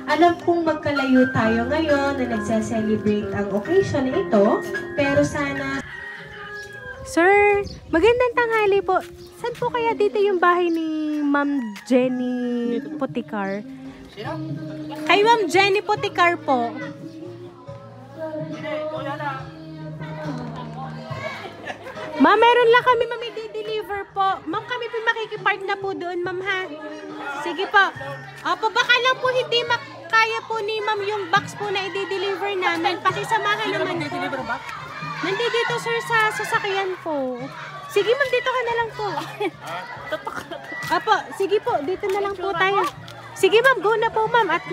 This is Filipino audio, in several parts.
Alam kong magkalayo tayo ngayon na nagse-celebrate ang occasion na ito, pero sana... Sir, magandang tanghali po. Saan po kaya dito yung bahay ni Ma'am Jenny Poticar? Kay Ma'am Jenny Poticar po. Ma'am, meron lang kami, ma'am, i-deliver po. Ma'am, kami po makikipark na po doon, ma'am, ha? Sige po. Opo, baka lang po hindi kaya po ni ma'am yung box po na i-deliver namin. Pakisamahan naman. Nandito, sir, sa sasakyan po. Sige, ma'am, dito ka na lang po. Opo, sige po, dito na lang po tayo. Sige, ma'am, go na po, ma'am. At...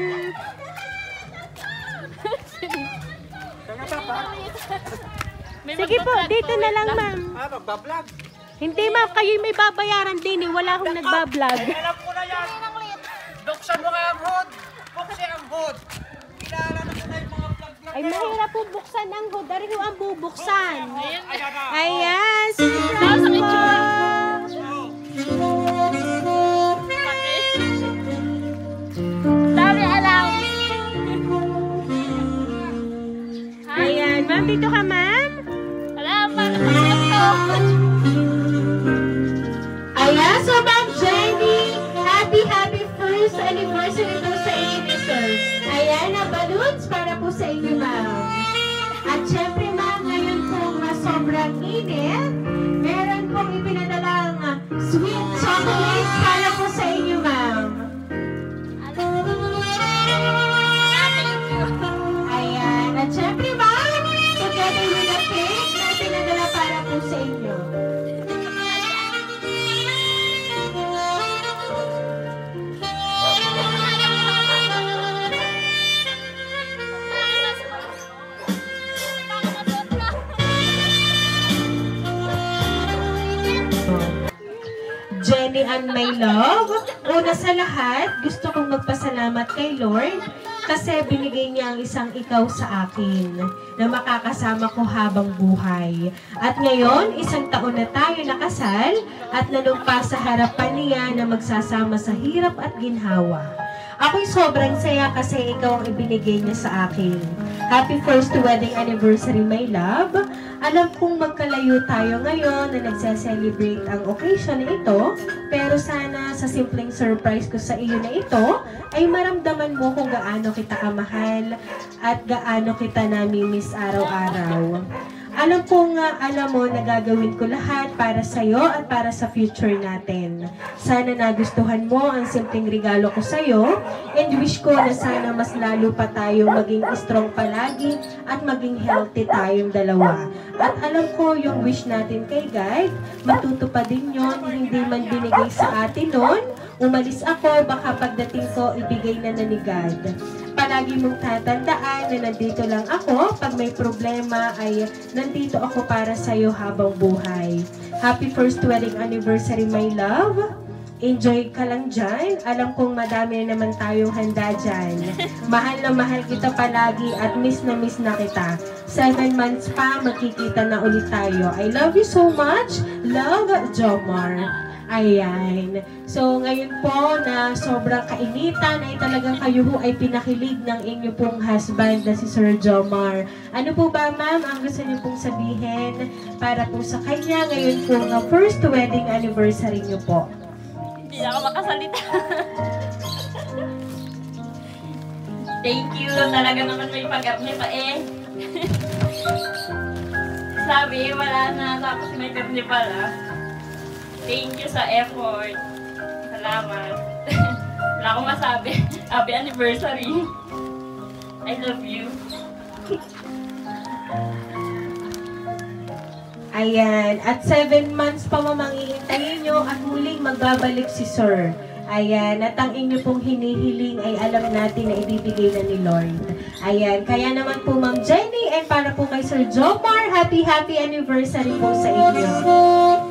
Sige po, dito na lang, ma'am. Magbablog. Hindi, ma'am, kayo may babayaran din eh. Wala akong nagbablog. Alam ko na yan. Buksan mo nga ang hood. Buksan ang hood. Kilala na ko na yung mga vlog. Ay, mahirap po buksan ang hood. Dari ko ang bubuksan. Ayan na. Ayan, surprise po. Dami alam. Ayan, ma'am, dito ka, ma'am. Alam, paano ko? Ayan, so Ma'am Jenny, happy first anniversary po sa inyo ni Sir. Ayan, na balloons para po sa inyo, ma'am. At syempre, ma'am, ngayon pong sobrang init, meron pong ipinadalang sweet chocolates para po sa inyo, ma'am. Ayan, at syempre, ma'am, together with the cake na pinadala para po sa inyo. Jenny and my love, una sa lahat, gusto kong magpasalamat kay Lord kasi binigay niya ang isang ikaw sa akin na makakasama ko habang buhay. At ngayon, isang taon na tayo nakasal at nanumpa sa harapan niya na magsasama sa hirap at ginhawa. Ako'y sobrang saya kasi ikaw ang ibinigay niya sa akin. Happy first wedding anniversary, my love. Alam kong magkalayo tayo ngayon na nagse-celebrate ang occasion na ito, pero sana sa simpleng surprise ko sa iyo na ito, ay maramdaman mo kung gaano kita kamahal at gaano kita namimiss araw-araw. Alam kong alam mo na gagawin ko lahat para sa'yo at para sa future natin. Sana nagustuhan mo ang simpleng regalo ko sa'yo and wish ko na sana mas lalo pa tayong maging strong palagi at maging healthy tayong dalawa. At alam ko yung wish natin kay God, matutupad din yun, hindi man binigay sa atin noon. Umalis ako, baka pagdating ko, ibigay na ni God. Palagi mong tatandaan na nandito lang ako. Pag may problema ay nandito ako para sa'yo habang buhay. Happy first wedding anniversary, my love. Enjoy ka lang dyan. Alam kong madami na naman tayong handa dyan. Mahal na mahal kita palagi at miss na kita. 7 months pa, magkikita na ulit tayo. I love you so much. Love, Jomar. Ayan. So, ngayon po na sobrang kainitan ay talagang kayo ho ay pinakilig ng inyo pong husband na si Sir Jomar. Ano po ba, ma'am, ang gusto niyo pong sabihin para po sa kanya ngayon po na first wedding anniversary niyo po? Hindi na ako makasalita. Thank you. Talaga naman may pag-apply pa eh. Sabi, wala na. Tapos may karni pala. Thank you sa effort. Salamat. Wala akong masabi. Happy anniversary. I love you. Ayan. At 7 months pa mamanghihintayin nyo at muling magbabalik si Sir. Ayan. At ang inyo pong hinihiling ay alam natin na ibibigay na ni Lord. Ayan. Kaya naman po, Ma'am Jenny, and para po kay Sir Jomar, happy anniversary po sa inyo.